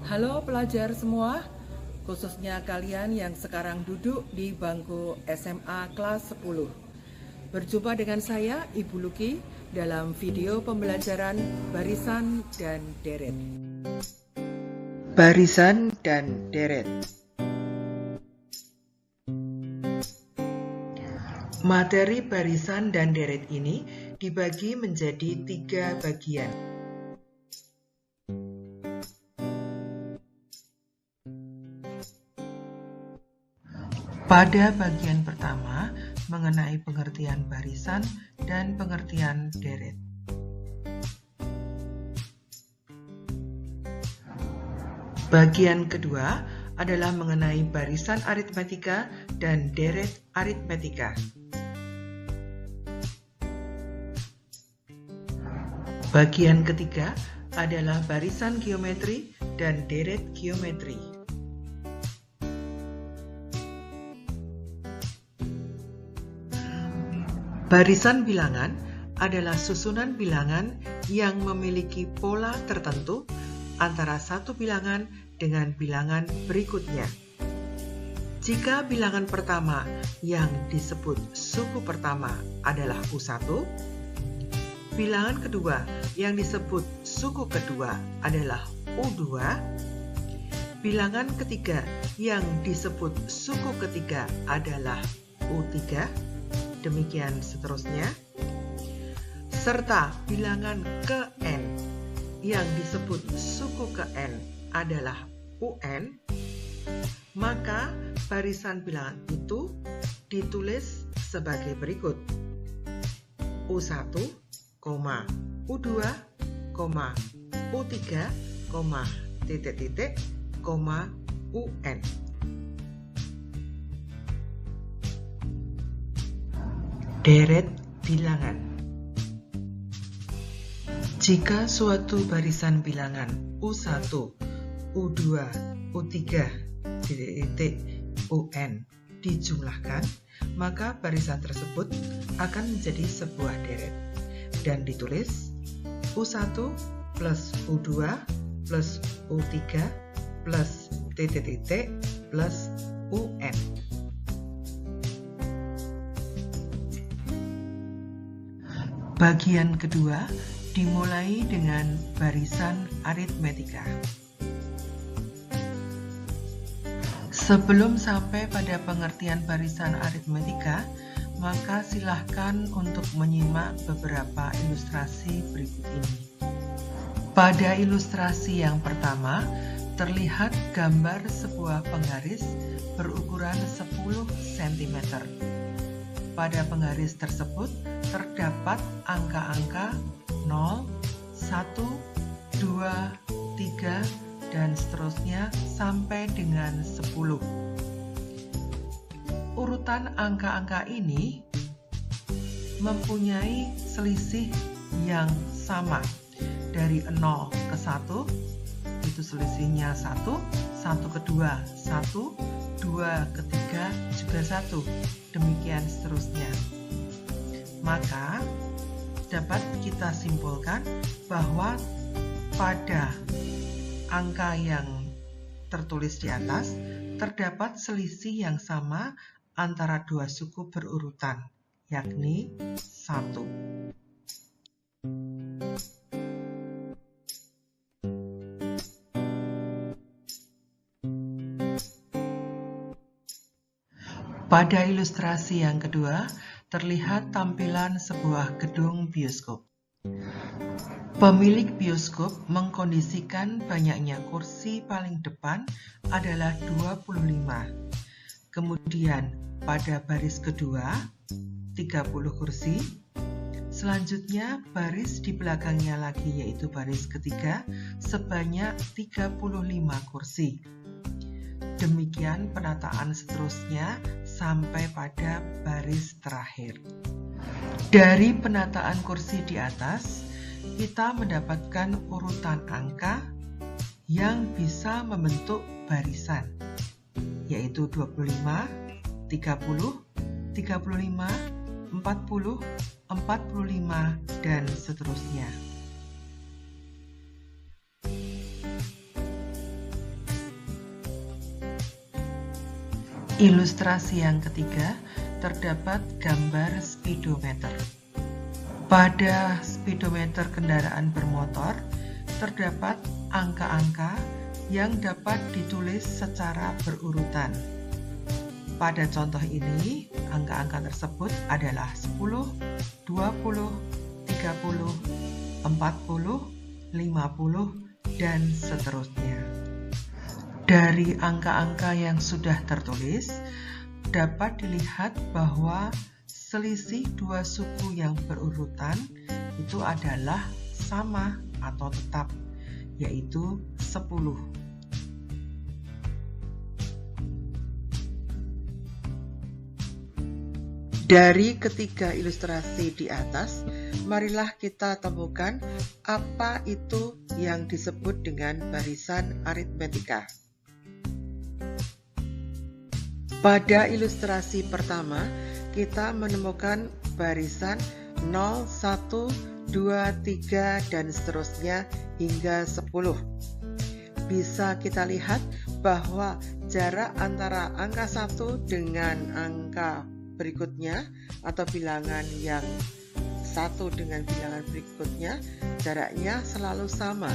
Halo pelajar semua, khususnya kalian yang sekarang duduk di bangku SMA kelas 10. Berjumpa dengan saya, Ibu Luki, dalam video pembelajaran barisan dan deret. Barisan dan deret. Materi barisan dan deret ini dibagi menjadi 3 bagian. Pada bagian pertama, mengenai pengertian barisan dan pengertian deret. Bagian kedua adalah mengenai barisan aritmetika dan deret aritmetika. Bagian ketiga adalah barisan geometri dan deret geometri. Barisan bilangan adalah susunan bilangan yang memiliki pola tertentu antara satu bilangan dengan bilangan berikutnya. Jika bilangan pertama yang disebut suku pertama adalah U1, bilangan kedua yang disebut suku kedua adalah U2, bilangan ketiga yang disebut suku ketiga adalah U3, demikian seterusnya, serta bilangan ke N yang disebut suku ke N adalah UN, maka barisan bilangan itu ditulis sebagai berikut: U1, U2, U3, titik-titik, UN. Deret bilangan. Jika suatu barisan bilangan U1, U2, U3, titik-titik, UN dijumlahkan, maka barisan tersebut akan menjadi sebuah deret dan ditulis U1 plus U2 plus U3 plus titik-titik plus UN. Bagian kedua dimulai dengan barisan aritmetika. Sebelum sampai pada pengertian barisan aritmetika, maka silahkan untuk menyimak beberapa ilustrasi berikut ini. Pada ilustrasi yang pertama, terlihat gambar sebuah penggaris berukuran 10 cm. Pada penggaris tersebut terdapat angka-angka 0, 1, 2, 3, dan seterusnya sampai dengan 10. Urutan angka-angka ini mempunyai selisih yang sama. Dari 0 ke 1, itu selisihnya 1, 1 ke 2, 1, 2 ke 3 juga 1, demikian seterusnya. Maka dapat kita simpulkan bahwa pada angka yang tertulis di atas terdapat selisih yang sama antara dua suku berurutan, yakni 1. Pada ilustrasi yang kedua, terlihat tampilan sebuah gedung bioskop. Pemilik bioskop mengkondisikan banyaknya kursi paling depan adalah 25. Kemudian pada baris kedua, 30 kursi. Selanjutnya baris di belakangnya lagi yaitu baris ketiga sebanyak 35 kursi. Demikian penataan seterusnya sampai pada baris terakhir. Dari penataan kursi di atas, kita mendapatkan urutan angka yang bisa membentuk barisan, yaitu 25, 30, 35, 40, 45, dan seterusnya. Ilustrasi yang ketiga, terdapat gambar speedometer. Pada speedometer kendaraan bermotor, terdapat angka-angka yang dapat ditulis secara berurutan. Pada contoh ini, angka-angka tersebut adalah 10, 20, 30, 40, 50, dan seterusnya. Dari angka-angka yang sudah tertulis, dapat dilihat bahwa selisih dua suku yang berurutan itu adalah sama atau tetap, yaitu 10. Dari ketiga ilustrasi di atas, marilah kita temukan apa itu yang disebut dengan barisan aritmetika. Pada ilustrasi pertama, kita menemukan barisan 0, 1, 2, 3, dan seterusnya hingga 10. Bisa kita lihat bahwa jarak antara angka 1 dengan angka berikutnya atau bilangan yang 1 dengan bilangan berikutnya, jaraknya selalu sama.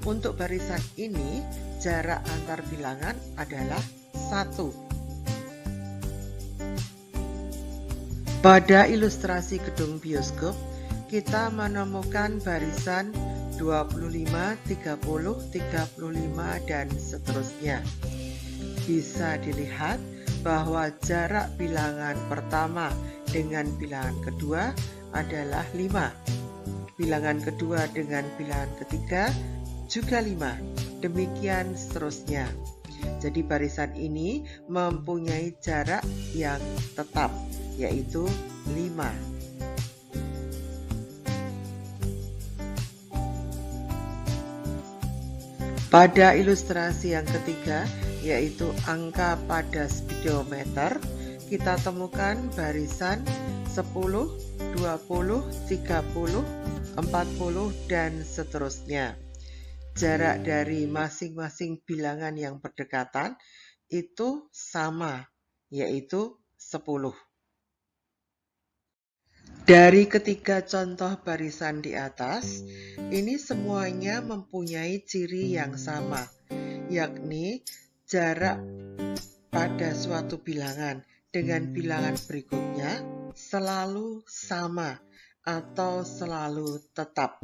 Untuk barisan ini, jarak antar bilangan adalah 1. Pada ilustrasi gedung bioskop, kita menemukan barisan 25, 30, 35, dan seterusnya. Bisa dilihat bahwa jarak bilangan pertama dengan bilangan kedua adalah 5. Bilangan kedua dengan bilangan ketiga juga 5. Demikian seterusnya. Jadi barisan ini mempunyai jarak yang tetap, yaitu 5. Pada ilustrasi yang ketiga, yaitu angka pada speedometer, kita temukan barisan 10, 20, 30, 40, dan seterusnya. Jarak dari masing-masing bilangan yang berdekatan itu sama, yaitu 10. Dari ketiga contoh barisan di atas, ini semuanya mempunyai ciri yang sama, yakni jarak pada suatu bilangan dengan bilangan berikutnya selalu sama atau selalu tetap.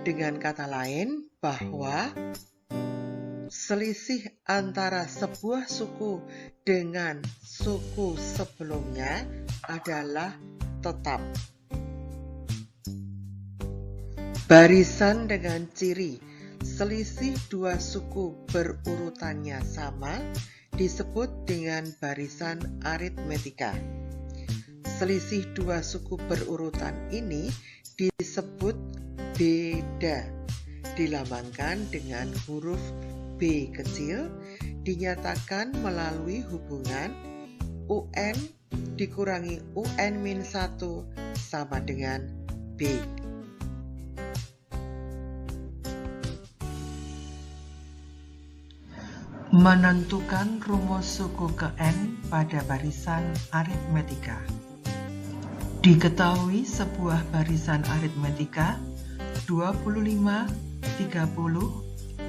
Dengan kata lain, bahwa selisih antara sebuah suku dengan suku sebelumnya adalah tetap. Barisan dengan ciri selisih dua suku berurutannya sama disebut dengan barisan aritmetika. Selisih dua suku berurutan ini disebut beda, dilambangkan dengan huruf B kecil, dinyatakan melalui hubungan UN dikurangi UN-1 sama dengan B. Menentukan rumus suku ke N pada barisan aritmetika. Diketahui sebuah barisan aritmetika 25, 30, 35,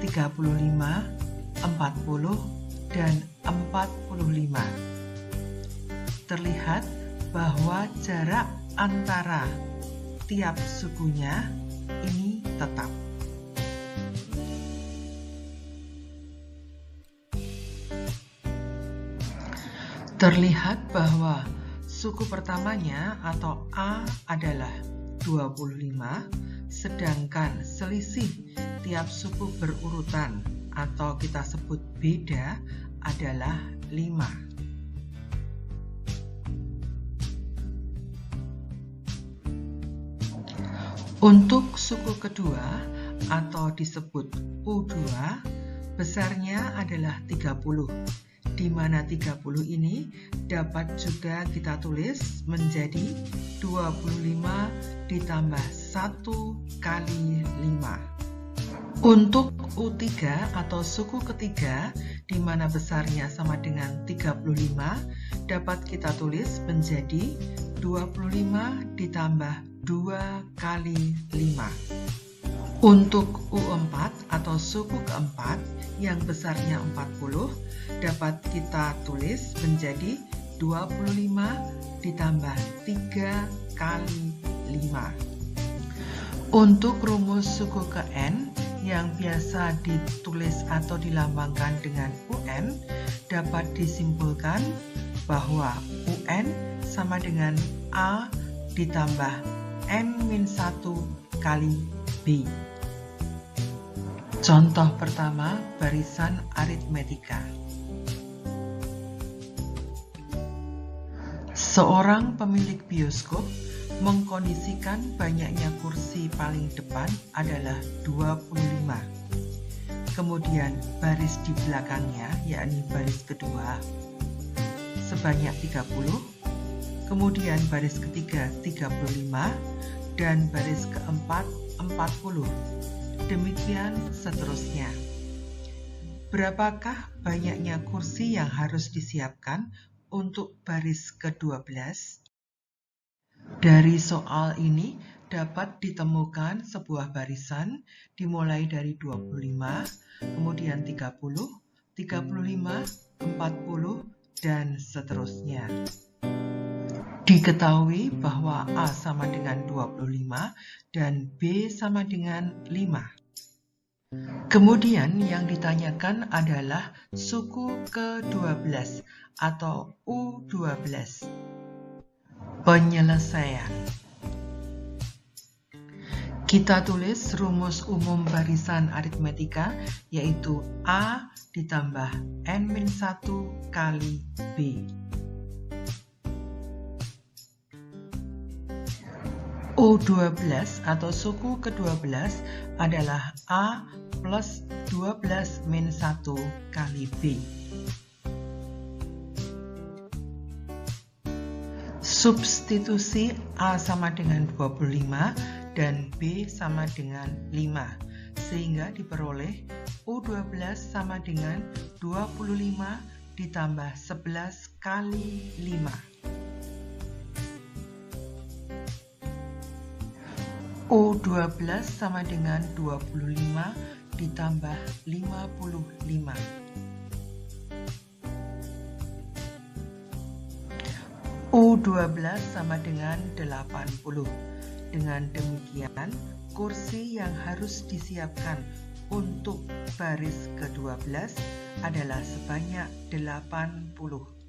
40, dan 45. Terlihat bahwa jarak antara tiap sukunya ini tetap. Terlihat bahwa suku pertamanya atau A adalah 25, sedangkan selisih tiap suku berurutan atau kita sebut beda adalah 5. Untuk suku kedua atau disebut U2, besarnya adalah 30. Di mana 30 ini dapat juga kita tulis menjadi 25 ditambah 1 kali 5. Untuk U3 atau suku ketiga, di mana besarnya sama dengan 35, dapat kita tulis menjadi 25 ditambah 2 kali 5. Untuk U4 atau suku keempat, yang besarnya 40, dapat kita tulis menjadi 25 ditambah 3 kali 5. Untuk rumus suku ke N, yang biasa ditulis atau dilambangkan dengan UN, dapat disimpulkan bahwa UN sama dengan A ditambah N-1 kali B. Contoh pertama, barisan aritmetika. Seorang pemilik bioskop mengkondisikan banyaknya kursi paling depan adalah 25. Kemudian baris di belakangnya, yakni baris kedua, sebanyak 30. Kemudian baris ketiga 35 dan baris keempat 40. Demikian seterusnya. Berapakah banyaknya kursi yang harus disiapkan untuk baris ke-12? Dari soal ini dapat ditemukan sebuah barisan dimulai dari 25, kemudian 30, 35, 40, dan seterusnya. Diketahui bahwa A sama dengan 25 dan B sama dengan 5. Kemudian yang ditanyakan adalah suku ke-12 atau U12. Penyelesaian. Kita tulis rumus umum barisan aritmetika, yaitu A ditambah N-1 kali B. U12 atau suku ke-12 adalah A plus 12 min 1 kali B. Substitusi A sama dengan 25 dan B sama dengan 5, sehingga diperoleh U12 sama dengan 25 ditambah 11 kali 5. U12 sama dengan 25 ditambah 55. U12 sama dengan 80. Dengan demikian, kursi yang harus disiapkan untuk baris ke-12 adalah sebanyak 80.